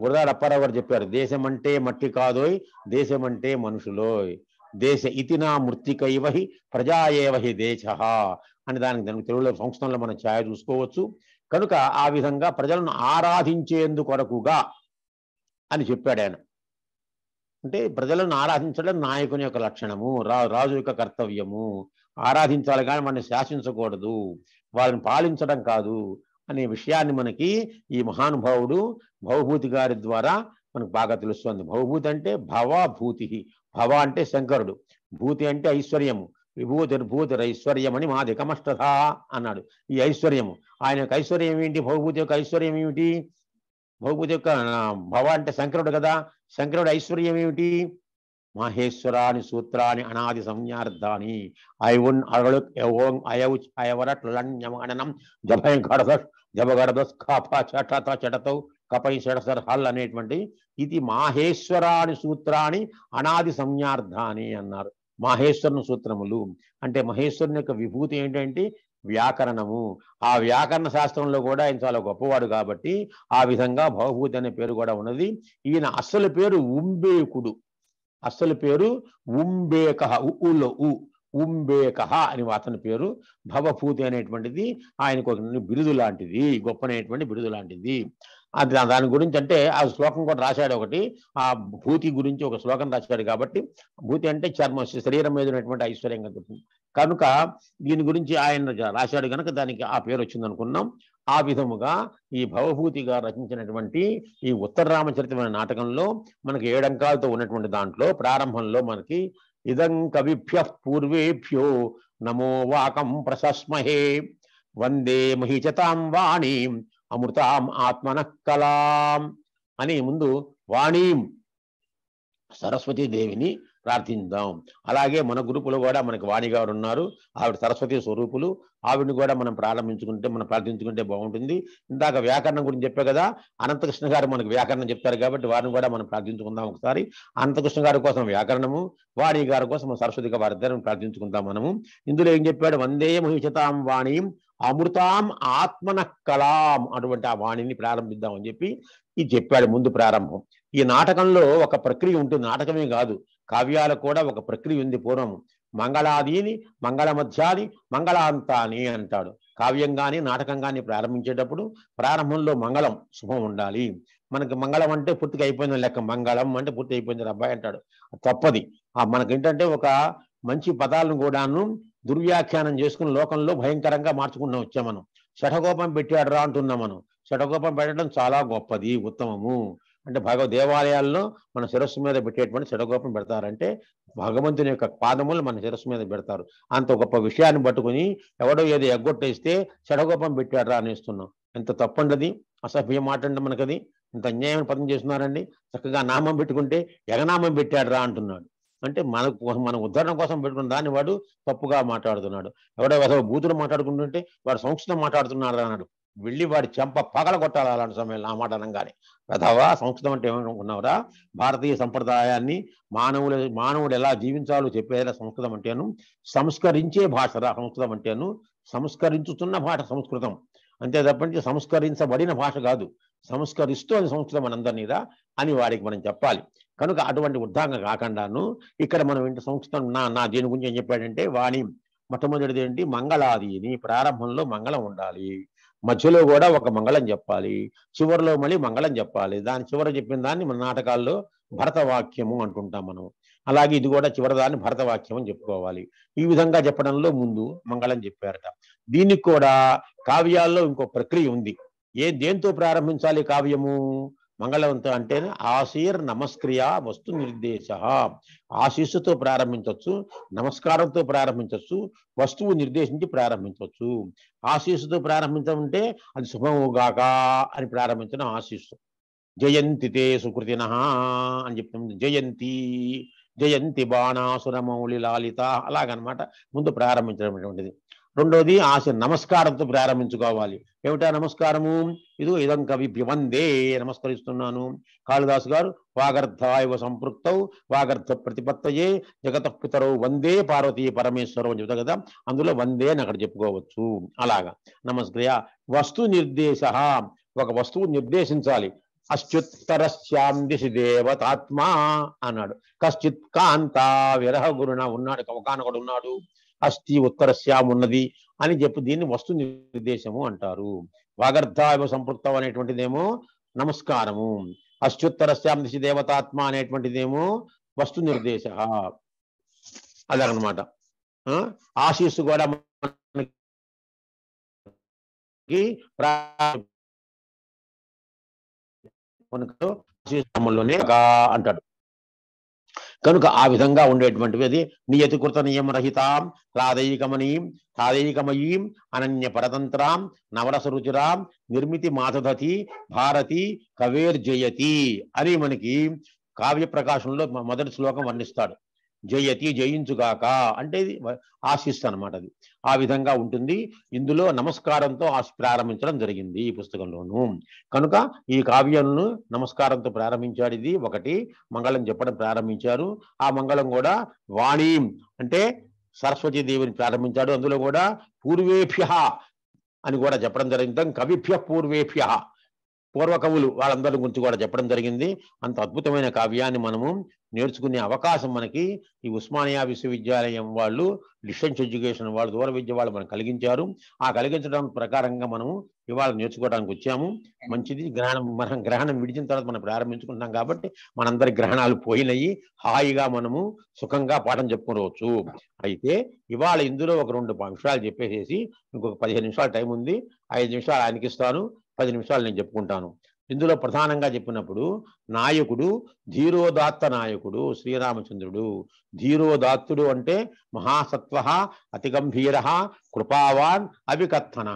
S2: గురదాడ అప్పారావు గారు చెప్పారు, దేశం అంటే మట్టి కాదోయ్, దేశం అంటే మనుషులోయ్. దేశ ఇతినా మృత్తికైవహి ప్రజాయేవహి దేశ అని దానికి తెలుగులో సంస్కృతంలో మనం ఛాయ చూసుకోవచ్చు. కనుక ఆ విధంగా ప్రజలను ఆరాధించేందుకు కొరకుగా అని చెప్పాడు ఆయన. అంటే ప్రజలను ఆరాధించడం నాయకుని యొక్క లక్షణము, రాజు యొక్క కర్తవ్యము. ఆరాధించాలి కానీ మనల్ని శాసించకూడదు, వాళ్ళని పాలించడం కాదు అనే విషయాన్ని మనకి ఈ మహానుభావుడు భవభూతి గారి ద్వారా మనకు బాగా తెలుస్తుంది. భవభూతి అంటే భవభూతి. భవ అంటే శంకరుడు, భూతి అంటే ఐశ్వర్యము. విభూతిర్భూతిరైశ్వర్యం అని మాధికమష్టథ అన్నాడు. ఈ ఐశ్వర్యము ఆయన యొక్క ఐశ్వర్యం ఏంటి? భవభూతి యొక్క ఐశ్వర్యం ఏమిటి? భవభూతి యొక్క భవ అంటే శంకరుడు కదా, శంకరుడు ఐశ్వర్యం ఏమిటి? మాహేశ్వరాని సూత్రాన్ని అనాది సంజ్ఞార్థాన్ని ఐవున్ అరళు అయవరట్లన్యమనం జటతౌ కపై షడసర్ హల్ అనేటువంటి ఇది మాహేశ్వరాని సూత్రాన్ని అనాది సంజ్ఞార్థాన్ని అన్నారు. మాహేశ్వరుని సూత్రములు అంటే మహేశ్వరుని యొక్క విభూతి ఏంటంటే వ్యాకరణము. ఆ వ్యాకరణ శాస్త్రంలో కూడా ఆయన చాలా గొప్పవాడు కాబట్టి ఆ విధంగా భవభూతి అనే పేరు కూడా ఉన్నది. ఈయన అసలు పేరు ఉంబేకుడు. అసలు పేరు ఉంబేక, ఉలో ఉంబేక అని అతని పేరు. భవభూతి అనేటువంటిది ఆయనకు ఒక బిరుదు లాంటిది, గొప్పనేటువంటి బిరుదు లాంటిది. అది దాని గురించి అంటే ఆ శ్లోకం కూడా రాశాడు ఒకటి, ఆ భూతి గురించి ఒక శ్లోకం రాశాడు. కాబట్టి భూతి అంటే చర్మ, శరీరం మీద ఉన్నటువంటి ఐశ్వర్యం కలుగుతుంది కనుక దీని గురించి ఆయన రాశాడు కనుక దానికి ఆ పేరు వచ్చింది అనుకున్నాం. ఆ విధముగా ఈ భవభూతిగా రచించినటువంటి ఈ ఉత్తర రామచరితమైన నాటకంలో మనకి 7 అంకాలతో ఉన్నటువంటి దాంట్లో ప్రారంభంలో మనకి ఇదం కవిభ్య పూర్వేభ్యో నమో వాకం ప్రశస్మహే వందే మహిచతాం వాణీం అమృతాం ఆత్మనః కలాం అని ముందు వాణీం సరస్వతీదేవిని ప్రార్థిద్దాం. అలాగే మన గ్రూపులో కూడా మనకి వాణి గారు ఉన్నారు, ఆవిడ సరస్వతి స్వరూపులు. ఆవిడని కూడా మనం ప్రార్థించుకుంటే బాగుంటుంది. ఇందాక వ్యాకరణం గురించి చెప్పే కదా, అనంతకృష్ణ గారు మనకు వ్యాకరణం చెప్తారు కాబట్టి వారిని కూడా మనం ప్రార్థించుకుందాం ఒకసారి. అనంతకృష్ణ గారి కోసం వ్యాకరణము, వాణి గారి కోసం సరస్వతిగా వారిద్దరిని ప్రార్థించుకుందాం మనము. ఇందులో ఏం చెప్పాడు? వందే మహిషతాం వాణీం అమృతాం ఆత్మనః కలాం, అటువంటి ఆ వాణిని ప్రారంభిద్దామని చెప్పి ఇది చెప్పాడు ముందు ప్రారంభం. ఈ నాటకంలో ఒక ప్రక్రియ ఉంటుంది, నాటకమే కాదు కావ్యాలకు కూడా ఒక ప్రక్రియ ఉంది. పూర్వం మంగళాదీని, మంగళ మధ్యాది, మంగళాంతాని అంటాడు. కావ్యం కానీ నాటకం కానీ ప్రారంభించేటప్పుడు ప్రారంభంలో మంగళం శుభం ఉండాలి. మనకి మంగళం అంటే పూర్తిగా అయిపోయింది లెక్క, మంగళం అంటే పూర్తి అయిపోయింది అబ్బాయి అంటాడు, తప్పది. మనకేంటంటే ఒక మంచి పదాలను కూడాను దుర్వ్యాఖ్యానం చేసుకుని లోకంలో భయంకరంగా మార్చుకుంటూ వచ్చాం మనం. శఠగోపం పెట్టాడు రా అంటున్నాం మనం. శఠగోపం పెట్టడం చాలా గొప్పది, ఉత్తమము. అంటే దేవాలయాల్లో మన శిరస్సు మీద పెట్టేటువంటి శఠగోపం పెడతారంటే భగవంతుని యొక్క పాదములు మన శిరస్సు మీద పెడతారు. అంత గొప్ప విషయాన్ని పట్టుకుని ఎవడో ఏదో ఎగ్గొట్టేస్తే శఠగోపం పెట్టాడు రా అనేస్తున్నాం. ఎంత తప్పండది, అసభ్యం మాట అండి మనకది. ఇంత అన్యాయమైన పదం చేస్తున్నారండి. చక్కగా నామం పెట్టుకుంటే ఎగనామం పెట్టాడు రా అంటున్నాడు. అంటే మన ఉద్ధరణ కోసం పెట్టుకున్న దాన్ని వాడు తప్పుగా మాట్లాడుతున్నాడు. ఎవడో బూతులు మాట్లాడుకుంటుంటే వాడు సంస్కృతం మాట్లాడుతున్నాడు అన్నాడు. వెళ్ళి వాడి చెంప పగల కొట్టాలి అలాంటి సమయంలో ఆ మాట అనగానే. ప్రధావా సంస్కృతం అంటే ఏమనుకున్నావురా? భారతీయ సంప్రదాయాన్ని మానవుడు ఎలా జీవించాలో చెప్పేదా సంస్కృతం అంటేను. సంస్కరించే భాషరా సంస్కృతం అంటేను. సంస్కరించుతున్న భాష సంస్కృతం అంతే తప్పంటే సంస్కరించబడిన భాష కాదు. సంస్కరిస్తూ అది సంస్కృతం మనందరినీరా అని వాడికి మనం చెప్పాలి. కనుక అటువంటి ఉద్దాంగం కాకుండాను ఇక్కడ మనం ఇంటి సంస్కృతం నా దీని గురించి ఏం చెప్పాడంటే వాణి మొట్టమొదటిది ఏంటి? మంగళాదిని. ప్రారంభంలో మంగళం ఉండాలి, మధ్యలో కూడా ఒక మంగళం చెప్పాలి, చివరిలో మళ్ళీ మంగళం చెప్పాలి. దాని చివర చెప్పిన దాన్ని మన నాటకాల్లో భరతవాక్యము అంటుంటాం మనం. అలాగే ఇది కూడా చివరి దాన్ని భరతవాక్యం అని చెప్పుకోవాలి. ఈ విధంగా చెప్పడంలో ముందు మంగళం చెప్పారట. దీనికి కూడా కావ్యాల్లో ఇంకో ప్రక్రియ ఉంది. దేంతో ప్రారంభించాలి కావ్యము? మంగళంతో అంటే ఆశీర్ నమస్క్రియ వస్తు నిర్దేశ. ఆశీస్సుతో ప్రారంభించవచ్చు, నమస్కారంతో ప్రారంభించవచ్చు, వస్తువు నిర్దేశించి ప్రారంభించవచ్చు. ఆశీస్సుతో ప్రారంభించమంటే అది శుభముగాక అని ప్రారంభించడం ఆశీస్సు. జయంతి తే సుకృతినః అని చెప్తాం. జయంతి బాణాసురమౌళి లాలిత అలాగనమాట ముందు ప్రారంభించడం. రెండోది నమస్కారంతో ప్రారంభించుకోవాలి. ఏమిటా నమస్కారము? ఇదం కవిభ్య వందే, నమస్కరిస్తున్నాను. కాళిదాసు గారు వాగర్ధాయవ సంపృక్తౌ వాగర్ధ ప్రతిపత్తయే జగత పితరౌ వందే పార్వతీ పరమేశ్వరం అని చెప్తా కదా, అందులో వందే అని అక్కడ చెప్పుకోవచ్చు. అలాగా నమస్క్రియ. వస్తు నిర్దేశ, ఒక వస్తువు నిర్దేశించాలి. అశ్చుత్తరస్యాం దిశి దేవతాత్మా అన్నాడు. కశ్చిత్ కాంత విరహ గురుణ ఉన్నాడు, ఒకనొకడు ఉన్నాడు. అస్థి ఉత్తరస్యాం ఉన్నది అని చెప్పి దీన్ని వస్తు నిర్దేశము అంటారు. వాగర్ధాయవ సంపృక్తం అనేటువంటిదేమో నమస్కారము, అశ్చుత్తరస్యాం దిశి దేవతాత్మ అనేటువంటిదేమో వస్తు నిర్దేశ. అదనమాట. ఆశీస్సు కూడా అంటాడు. కనుక ఆ విధంగా ఉండేటువంటివి అది నియతికృత నియమరహితాం తాదైకమయీం అనన్య పరతంత్రాం నవరస రుచిరాం నిర్మితి మాతదతి భారతి కవేర్జయతి అని మనకి కావ్య ప్రకాశంలో మొదటి శ్లోకం వర్ణిస్తాడు. జయతి జయించుగాక అంటే ఇది ఆశిస్సు అనమాట. అది ఆ విధంగా ఉంటుంది. ఇందులో నమస్కారంతో ప్రారంభించడం జరిగింది ఈ పుస్తకంలోను. కనుక ఈ కావ్యాలను నమస్కారంతో ప్రారంభించాడు. ఇది ఒకటి మంగళం చెప్పడం ప్రారంభించారు. ఆ మంగళం కూడా వాణి అంటే సరస్వతీదేవిని ప్రారంభించాడు. అందులో కూడా పూర్వేభ్య అని కూడా చెప్పడం జరిగింది. కవిభ్య పూర్వేభ్య పూర్వకవులు వాళ్ళందరి గురించి కూడా చెప్పడం జరిగింది. అంత అద్భుతమైన కావ్యాన్ని మనము నేర్చుకునే అవకాశం మనకి ఈ ఉస్మానియా విశ్వవిద్యాలయం వాళ్ళు, డిస్టెన్స్ ఎడ్యుకేషన్ వాళ్ళు, దూర విద్య వాళ్ళు మనకు కలిగించారు. ఆ కలిగించడం ప్రకారంగా మనము ఇవాళ నేర్చుకోవడానికి వచ్చాము. మంచిది. మనం గ్రహణం విడిచిన తర్వాత మనం ప్రారంభించుకుంటాం కాబట్టి మనందరి గ్రహణాలు పోయినాయి. హాయిగా మనము సుఖంగా పాఠం చెప్పుకోవచ్చు. అయితే ఇవాళ ఇందులో ఒక 2 విషయాలు చెప్పేసేసి ఇంకొక 15 నిమిషాలు టైం ఉంది. 5 నిమిషాలు ఆయనకి ఇస్తాను, 10 నిమిషాలు నేను చెప్పుకుంటాను. ఇందులో ప్రధానంగా చెప్పినప్పుడు నాయకుడు ధీరోదాత్త నాయకుడు శ్రీరామచంద్రుడు. ధీరోదాత్తుడు అంటే మహాసత్వ, అతి గంభీర, కృపావాన్, అవికత్తన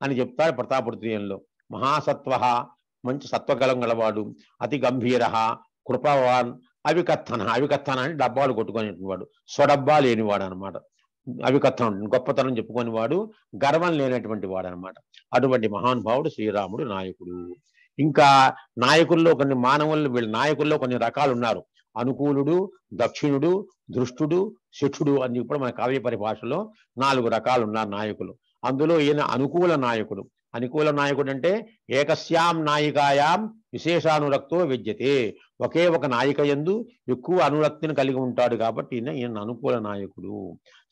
S2: అని చెప్తారు ప్రతాపరుద్రీయంలో. మహాసత్వ మంచి సత్వగలం గలవాడు, అతి గంభీర, కృపావాన్, అవికత్తన. అవికత్తన అంటే డబ్బాలు కొట్టుకునేవాడు, స్వడబ్బా లేనివాడు అనమాట. అవికత్తనం గొప్పతనం చెప్పుకొని వాడు, గర్వం లేనటువంటి వాడు అనమాట. అటువంటి మహానుభావుడు శ్రీరాముడు నాయకుడు. ఇంకా నాయకుల్లో కొన్ని మానవులు, వీళ్ళ నాయకుల్లో కొన్ని రకాలు ఉన్నారు. అనుకూలుడు, దక్షిణుడు, దృష్టుడు, శిక్షుడు అని ఇప్పుడు మన కావ్య పరిభాషలో 4 రకాలు ఉన్నారు నాయకులు. అందులో ఈయన అనుకూల నాయకుడు. అనుకూల నాయకుడు అంటే ఏకస్యాం నాయికాయాం విశేషానురక్తో విద్యతే. ఒకే ఒక నాయిక యందు ఎక్కువ అనురక్తిని కలిగి ఉంటాడు కాబట్టి ఈయన అనుకూల నాయకుడు.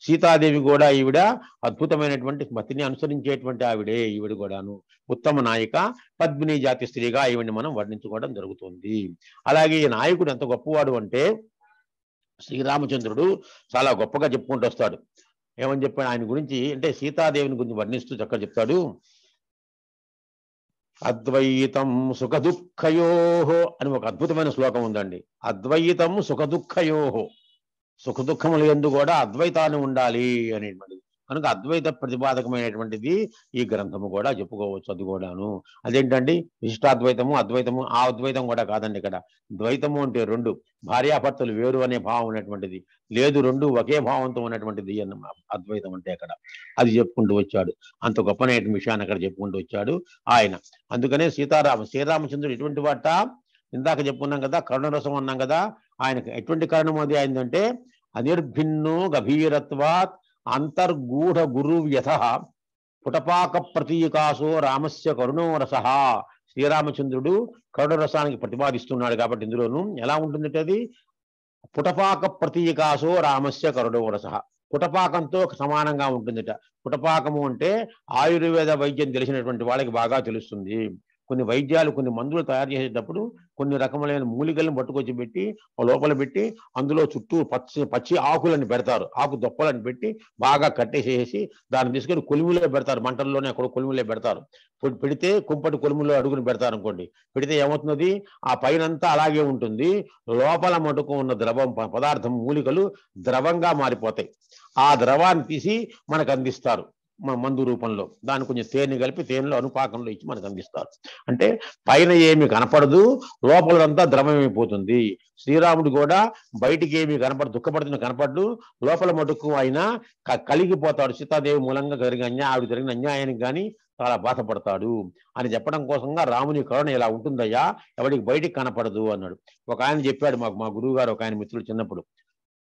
S2: సీతాదేవి కూడా ఈవిడ అద్భుతమైనటువంటి మతిని అనుసరించేటువంటి ఆవిడే. ఈవిడ కూడాను ఉత్తమ నాయిక, పద్మిని జాతి స్త్రీగా ఈవిడిని మనం వర్ణించుకోవడం జరుగుతుంది. అలాగే ఈ నాయకుడు ఎంత గొప్పవాడు అంటే శ్రీరామచంద్రుడు చాలా గొప్పగా చెప్పుకుంటూ వస్తాడు. ఏమని చెప్పాడు ఆయన గురించి అంటే సీతాదేవిని గురించి వర్ణిస్తూ చక్కగా చెప్తాడు. అద్వైతం సుఖ దుఃఖయోహో అని ఒక అద్భుతమైన శ్లోకం ఉందండి. అద్వైతం సుఖ దుఃఖయోహో, సుఖ దుఃఖముల యందు కూడా అద్వైతాన్ని ఉండాలి అనేటువంటిది. కనుక అద్వైత ప్రతిపాదకమైనటువంటిది ఈ గ్రంథము కూడా చెప్పుకోవచ్చు. అది కూడాను అదేంటండి విశిష్టాద్వైతము, అద్వైతము. ఆ అద్వైతం కూడా కాదండి. ఇక్కడ ద్వైతము అంటే 2 భార్యాభర్తలు వేరు అనే భావం ఉన్నటువంటిది లేదు, 2 ఒకే భావంతో ఉన్నటువంటిది అద్వైతం అంటే అక్కడ అది చెప్పుకుంటూ వచ్చాడు. అంత గొప్పనైన విషయాన్ని అక్కడ చెప్పుకుంటూ వచ్చాడు ఆయన. అందుకనే శ్రీరామచంద్రుడు ఎటువంటి వాట ఇందాక చెప్పుకున్నాం కదా, కరుణరసం అన్నాం కదా. ఆయనకు ఎటువంటి కారణం అది అయిందంటే అనిర్భిన్నో గభీరత్వాత్ అంతర్గూఢ గురు వ్యథ పుటపాక ప్రతీకాసో రామస్య కరుణోరస. శ్రీరామచంద్రుడు కరుణరసానికి ప్రతిపాదిస్తున్నాడు కాబట్టి ఇందులోను ఎలా ఉంటుంది అది పుటపాక ప్రతీకాసో రామస్య కరుణోరస. పుటపాకంతో సమానంగా ఉంటుందిట. పుటపాకము అంటే ఆయుర్వేద వైద్యం తెలిసినటువంటి వాళ్ళకి బాగా తెలుస్తుంది. కొన్ని వైద్యాలు, కొన్ని మందులు తయారు చేసేటప్పుడు కొన్ని రకములైన మూలికలను పట్టుకొచ్చి పెట్టి లోపల పెట్టి అందులో చుట్టూ పచ్చి ఆకులను పెడతారు. ఆకు దొప్పలను పెట్టి బాగా కట్టేసేసి దాన్ని తీసుకొని కొలుములో పెడతారు. మంటల్లోనే అక్కడ కొలుములో పెడతారు. పెడితే కుంపటి కొలుములో అడుగుని పెడతారు అనుకోండి. పెడితే ఏమవుతున్నది ఆ పైనంతా అలాగే ఉంటుంది. లోపల మటుకు ఉన్న ద్రవం పదార్థం మూలికలు ద్రవంగా మారిపోతాయి. ఆ ద్రవాన్ని తీసి మనకు అందిస్తారు మందు రూపంలో. దాన్ని కొంచెం తేనె కలిపి తేనెలో అనుపాకంలో ఇచ్చి మనకు అందిస్తారు. అంటే పైన ఏమి కనపడదు, లోపలంతా ద్రవమైపోతుంది. శ్రీరాముడు కూడా బయటికి ఏమి కనపడదు, దుఃఖపడుతున్న కనపడ్డు, లోపల మటుకు ఆయన కలిగిపోతాడు. సీతాదేవి మూలంగా ఆవిడ జరిగిన అన్యాయానికి కానీ చాలా బాధపడతాడు అని చెప్పడం కోసంగా రాముని కరుణ ఇలా ఉంటుందయ్యా, ఎవరికి బయటికి కనపడదు అన్నాడు. ఒక ఆయన చెప్పాడు మాకు, మా గురువు గారు ఒక ఆయన మిత్రుడు చిన్నప్పుడు,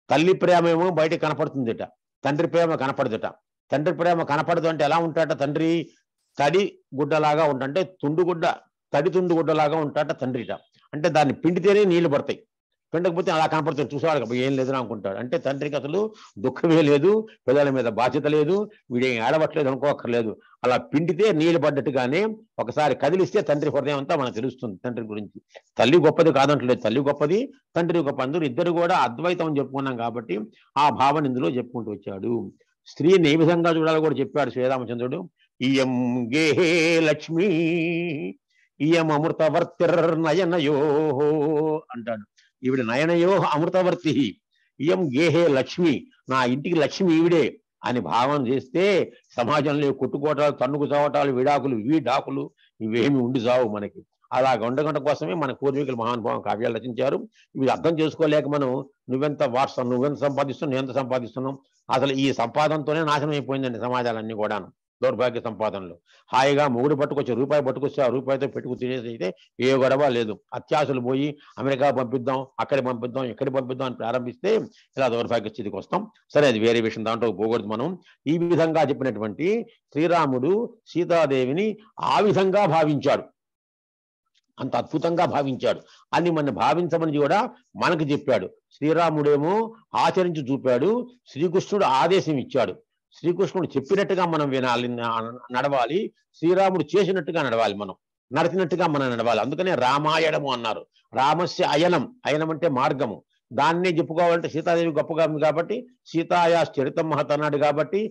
S2: తల్లి ప్రేమ ఏమో బయటికి కనపడుతుందిట, తండ్రి ప్రేమ కనపడదుట. తండ్రి ప్రేమ కనపడదు అంటే ఎలా ఉంటాట, తండ్రి తడి గుడ్డలాగా అంటే తడి తుండు గుడ్డలాగా ఉంటాట తండ్రిట. అంటే దాన్ని పిండితేనే నీళ్లు పడతాయి, పిండకపోతే అలా కనపడుతుంది. చూసేవాళ్ళకి ఏం లేదు అనుకుంటాడు. అంటే తండ్రికి అసలు దుఃఖమే లేదు, పిల్లల మీద బాధ్యత లేదు, వీడేం ఏడవట్లేదు అనుకోక్కర్లేదు. అలా పిండితే నీళ్లు పడ్డట్టుగానే ఒకసారి కదిలిస్తే తండ్రి హృదయం అంతా మనకు తెలుస్తుంది తండ్రి గురించి. తల్లి గొప్పది కాదంటలేదు, తల్లి గొప్పది, తండ్రి గొప్ప. అందరూ ఇద్దరు కూడా అద్వైతం చెప్పుకున్నాం కాబట్టి ఆ భావన ఇందులో చెప్పుకుంటూ వచ్చాడు. స్త్రీని ఏ విధంగా చూడాలో కూడా చెప్పాడు శ్రీరామచంద్రుడు. ఇయం గేహే లక్ష్మీ ఇయం అమృతవర్తిర్నయనయో అంటాడు. ఈవిడ నయనయో అమృతవర్తి, ఇయం గేహే లక్ష్మి, నా ఇంటికి లక్ష్మి ఈవిడే అని భావన చేస్తే సమాజంలో కొట్టుకోవటాలు, తన్నుకు చావటాలు, విడాకులు, ఇవి డాకులు ఇవేమి ఉండి చావు మనకి. అలాగ ఉండడం కోసమే మన పూర్వీకులు మహానుభావం కావ్యాలు రచించారు. ఇవి అర్థం చేసుకోలేక మనం నువ్వెంత సంపాదిస్తున్నావు, నేను ఎంత సంపాదిస్తున్నాం, అసలు ఈ సంపాదనతోనే నాశనం అయిపోయిందండి సమాజాలన్నీ కూడాను. దౌర్భాగ్య సంపాదనలు. హాయిగా మొగుడు పట్టుకొచ్చి రూపాయి పట్టుకొచ్చి ఆ రూపాయితో పెట్టుకు తినేసి అయితే ఏ గొడవ లేదు. అత్యాశలు పోయి అమెరికా పంపిద్దాం, అక్కడికి పంపిద్దాం, ఎక్కడికి పంపిద్దాం అని ప్రారంభిస్తే ఇలా దౌర్భాగ్య స్థితికి వస్తాం. సరే, అది వేరే విషయం, దాంట్లో పోకూడదు మనం. ఈ విధంగా చెప్పినటువంటి శ్రీరాముడు సీతాదేవిని ఆ విధంగా భావించాడు, అంత అద్భుతంగా భావించాడు అని మన భావించమని కూడా మనకు చెప్పాడు. శ్రీరాముడేమో ఆచరించి చూపాడు, శ్రీకృష్ణుడు ఆదేశం ఇచ్చాడు. శ్రీకృష్ణుడు చెప్పినట్టుగా మనం వినాలి, నడవాలి. శ్రీరాముడు చేసినట్టుగా నడవాలి, మనం నడిచినట్టుగా మనం నడవాలి. అందుకనే రామాయణము అన్నారు. రామస్య అయనం, అయనం అంటే మార్గము. దాన్నే చెప్పుకోవాలంటే సీతాదేవి గొప్పగా ఉంది కాబట్టి సీతాయా చరితం మహత్ అన్నాడు కాబట్టి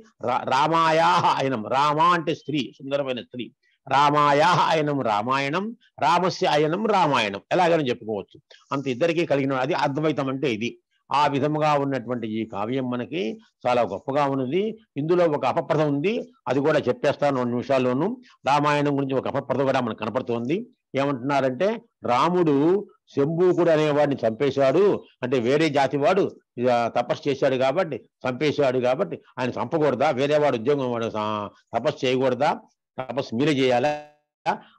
S2: రామాయా అయనం. రామ అంటే స్త్రీ, సుందరమైన స్త్రీ. రామాయా అయనం రామాయణం, రామస్య అయనం రామాయణం, ఎలాగైనా చెప్పుకోవచ్చు. అంత ఇద్దరికీ కలిగిన అది అద్వైతం అంటే ఇది. ఆ విధముగా ఉన్నటువంటి ఈ కావ్యం మనకి చాలా గొప్పగా ఉన్నది. ఇందులో ఒక అపప్రథం ఉంది, అది కూడా చెప్పేస్తాను 2 నిమిషాల్లోనూ. రామాయణం గురించి ఒక అపప్రథం కూడా మనకు కనపడుతుంది. ఏమంటున్నారంటే, రాముడు శంభూకుడు అనేవాడిని చంపేశాడు, అంటే వేరే జాతి వాడు తపస్సు చేశాడు కాబట్టి చంపేశాడు కాబట్టి ఆయన చంపకూడదా, వేరే వాడు ఉద్యోగం వాడు తపస్సు చేయకూడదా, తపస్సు మీరే చేయాలా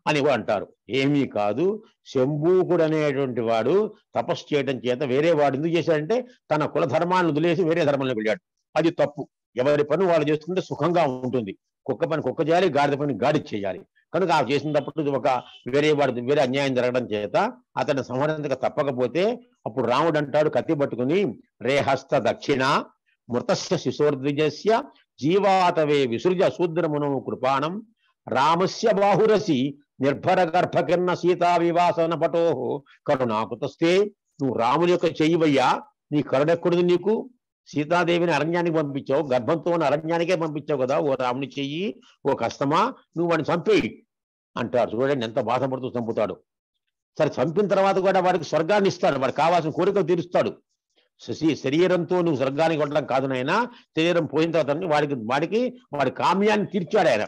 S2: అని కూడా అంటారు. ఏమీ కాదు, శంభూకుడు అనేటువంటి వాడు తపస్సు చేయడం చేత వేరే వాడు ఎందుకు చేశాడంటే తన కుల ధర్మాన్ని వదిలేసి వేరే ధర్మంలోకి వెళ్ళాడు. అది తప్పు. ఎవరి పని వాళ్ళు చేసుకుంటే సుఖంగా ఉంటుంది. కుక్క పని కుక్క చేయాలి, గాడిద పని గాడి చేయాలి. కనుక ఆ చేసినప్పుడు ఒక వేరే అన్యాయం జరగడం చేత అతను సంహరించక తప్పకపోతే అప్పుడు రాముడు అంటాడు కత్తి పట్టుకుని, రేహస్త దక్షిణ మృతస్య శిశోర్ద్విజస్య జీవాతవే విసృజ శూద్రమును కృపాణం రామస్య బాహురసి నిర్భర గర్భకిన్న సీతా వివాసన పటో కరుణాకుతస్తే. నువ్వు రాముని యొక్క చెయ్యివయ్యా, నీ కరుణెక్కడుంది నీకు? సీతాదేవిని అరణ్యానికి పంపించావు, గర్భంతో ఉన్న అరణ్యానికే పంపించావు కదా, ఓ రాముని చెయ్యి, ఓ కష్టమా, నువ్వు వాడిని చంపేయి అంటారు. చూడండి ఎంత బాధపడుతూ చంపుతాడు. సరే, చంపిన తర్వాత కూడా వాడికి స్వర్గాన్ని ఇస్తాడు, వాడికి కావాల్సిన కోరికలు తీరుస్తాడు. శరీరంతో నువ్వు స్వర్గానికి వెళ్ళడం కాదు నాయన, శరీరం పోయిన తర్వాత వాడి కామ్యాన్ని తీర్చాడు ఆయన.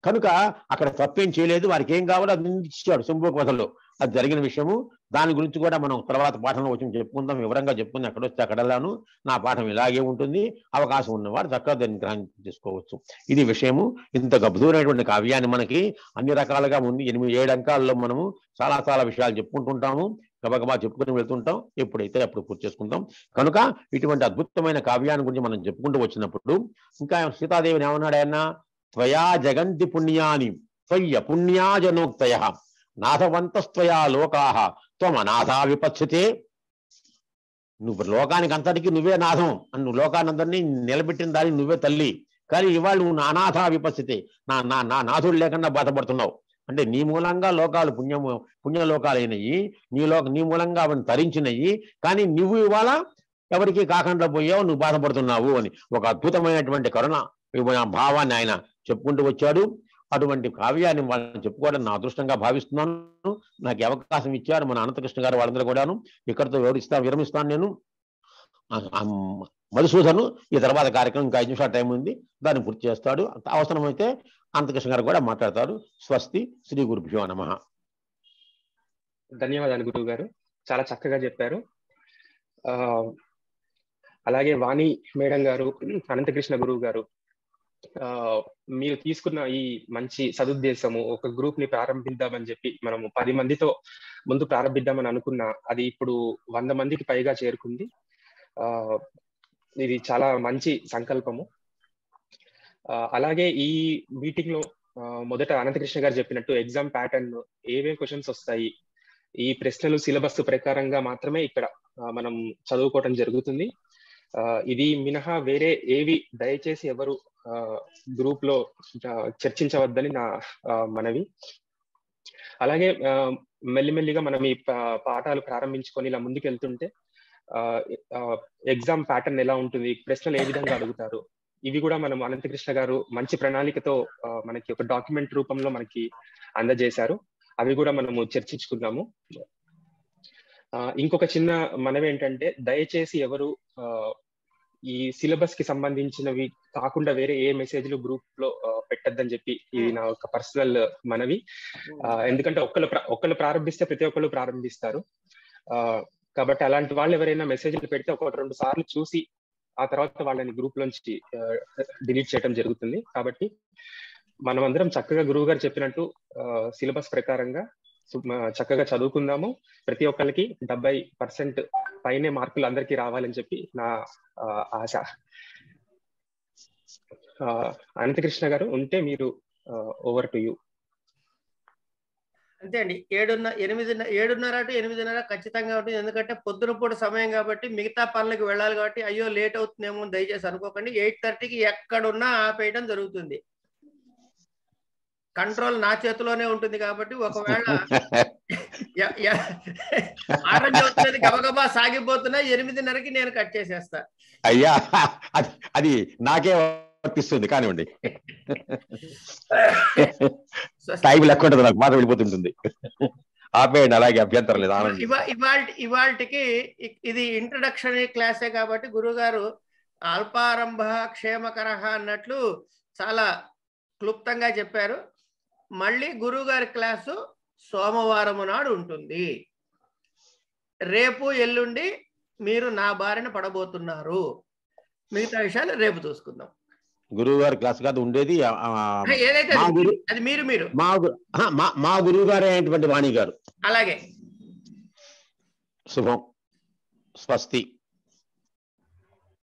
S2: కనుక అక్కడ తప్పేం చేయలేదు, వారికి ఏం కావాలో అది ఇచ్చాడు శంభూక వధలో. అది జరిగిన విషయము. దాని గురించి కూడా మనం తర్వాత పాఠంలో వచ్చి చెప్పుకుందాం, వివరంగా చెప్పుకుందాం. ఎక్కడొస్తే అక్కడలాను నా పాఠం ఇలాగే ఉంటుంది. అవకాశం ఉన్నవాడు చక్కగా దాన్ని గ్రహణం చేసుకోవచ్చు. ఇది విషయము. ఇంత గంభీరమైనటువంటి కావ్యాన్ని మనకి అన్ని రకాలుగా ఉంది. 8-7 అంకాల్లో మనము చాలా చాలా విషయాలు చెప్పుకుంటుంటాము, గబగబా చెప్పుకుని వెళ్తుంటాం. ఎప్పుడైతే అప్పుడు పూర్తి చేసుకుంటాం. కనుక ఇటువంటి అద్భుతమైన కావ్యాన్ని గురించి మనం చెప్పుకుంటూ వచ్చినప్పుడు ఇంకా సీతాదేవిని ఏమన్నాడు ఆయన, త్వయా జగంతి పుణ్యాని త్వయ్య పుణ్యాజనోక్తయ నాథవంతస్త్వయా లోకాః త్వమనాథా విపత్స్యతే. నువ్వు లోకానికి అంతటికీ నువ్వే నాథం, నువ్వు లోకాన్ని అందరినీ నిలబెట్టిన దాన్ని నువ్వే తల్లి, కానీ ఇవాళ నువ్వు అనాథా విపత్స్యతే, నా నాథుడు లేకుండా బాధపడుతున్నావు. అంటే నీ మూలంగా లోకాలు పుణ్యలోకాలైనవి, నీ మూలంగా అవన్నీ తరించినవి, కానీ నువ్వు ఇవాళ ఎవరికి కాకుండా పోయావు, నువ్వు బాధపడుతున్నావు అని ఒక అద్భుతమైనటువంటి కరుణ భావాన్ని ఆయన చెప్పుకుంటూ వచ్చాడు. అటువంటి కావ్యాన్ని వాళ్ళని చెప్పుకోవడం నా అదృష్టంగా భావిస్తున్నాను. నాకు అవకాశం ఇచ్చారు మన అనంతకృష్ణ గారు, వాళ్ళందరూ కూడాను. ఇక్కడితో విరమిస్తాను నేను. మధుసూదను ఈ తర్వాత కార్యక్రమం ఇంకా 5 నిమిషాల టైం ఉంది, దాన్ని పూర్తి చేస్తాడు. అవసరమైతే అనంతకృష్ణ గారు కూడా మాట్లాడతారు. స్వస్తి. శ్రీ గురుభ్యో నమః.
S4: ధన్యవాదాలు గురువు గారు, చాలా చక్కగా చెప్పారు. అలాగే వాణి మేడం గారు, అనంతకృష్ణ గురువు గారు, మీరు తీసుకున్న ఈ మంచి సదుద్దేశము, ఒక గ్రూప్ ని ప్రారంభిద్దామని చెప్పి మనము 10 మందితో ముందు ప్రారంభిద్దామని అనుకున్నా, అది ఇప్పుడు 100 మందికి పైగా చేరుకుంది. ఇది చాలా మంచి సంకల్పము. అలాగే ఈ మీటింగ్ లో మొదట అనంతకృష్ణ గారు చెప్పినట్టు ఎగ్జామ్ ప్యాటర్న్, ఏమేం క్వశ్చన్స్ వస్తాయి, ఈ ప్రశ్నలు సిలబస్ ప్రకారంగా మాత్రమే ఇక్కడ మనం చదువుకోవటం జరుగుతుంది. ఇది మినహా వేరే ఏవి దయచేసి ఎవరు గ్రూప్ లో చర్చించవద్దని నా మనవి. అలాగే మెల్లిమెల్లిగా మనం ఈ పాఠాలు ప్రారంభించుకొని ఇలా ముందుకెళ్తుంటే ఎగ్జామ్ ప్యాటర్న్ ఎలా ఉంటుంది, ప్రశ్నలు ఏ విధంగా అడుగుతారు, ఇవి కూడా మనం అనంతకృష్ణ గారు మంచి ప్రణాళికతో మనకి ఒక డాక్యుమెంట్ రూపంలో మనకి అందజేశారు. అవి కూడా మనము చర్చించుకున్నాము. ఇంకొక చిన్న మనవి ఏంటంటే, దయచేసి ఎవరు ఈ సిలబస్ కి సంబంధించినవి కాకుండా వేరే ఏ మెసేజ్లు గ్రూప్ లో పెట్టద్దని చెప్పి ఇది నా ఒక పర్సనల్ మనవి. ఎందుకంటే ఒక్కళ్ళు ప్రారంభిస్తే ప్రతి ఒక్కళ్ళు ప్రారంభిస్తారు. కాబట్టి అలాంటి వాళ్ళు ఎవరైనా మెసేజ్లు పెడితే 1-2 సార్లు చూసి ఆ తర్వాత వాళ్ళని గ్రూప్ నుంచి డిలీట్ చేయడం జరుగుతుంది. కాబట్టి మనం అందరం చక్కగా గురువు గారు చెప్పినట్టు సిలబస్ ప్రకారంగా చక్కగా చదువుకుందాము. ప్రతి ఒక్కరికి 70% పైనే మార్కులు అందరికీ రావాలని చెప్పి నా ఆశ. అనంతకృష్ణ గారు ఉంటే మీరు ఓవర్ టు యూ.
S1: అంతే అండి. 7:30 to 8:30 ఖచ్చితంగా ఉంటుంది. ఎందుకంటే పొద్దున పూట సమయం కాబట్టి మిగతా పనులకు వెళ్ళాలి కాబట్టి అయ్యో లేట్ అవుతుందేమో దయచేసి అనుకోకండి. 8:30కి ఎక్కడున్నా ఆపేయడం జరుగుతుంది. కంట్రోల్ నా చేతిలోనే ఉంటుంది కాబట్టి ఒకవేళ ఆరెంజ్ అవుతున్నది గబగబా సాగిపోతున్నా 8:30కి నేను కట్ చేసేస్తా.
S2: అయ్యా అది నాకే వర్తిస్తుంది కానివ్వండి. టైం లెక్క ఉంటుంది, నాకు మాట వెళ్ళిపోతుంటుంది. ఆపేయండి, అలాగే అభ్యంతరం లేదు.
S1: ఇవాళకి ఇది ఇంట్రడక్షనరీ క్లాసే కాబట్టి గురువు గారు అల్పారంభ క్షేమకర అన్నట్లు చాలా క్లుప్తంగా చెప్పారు. మళ్ళీ గురువు గారి క్లాసు సోమవారం నాడు ఉంటుంది. రేపు ఎల్లుండి మీరు నా బారిన పడబోతున్నారు. మిగతా విషయాలు రేపు చూసుకుందాం.
S2: గురువు గారి క్లాస్ కాదు ఉండేది,
S1: ఏదైతే అది మీరు
S2: మా గురువు గారు అయినటువంటి వాణి గారు.
S1: అలాగే
S2: శుభం. స్వస్తి.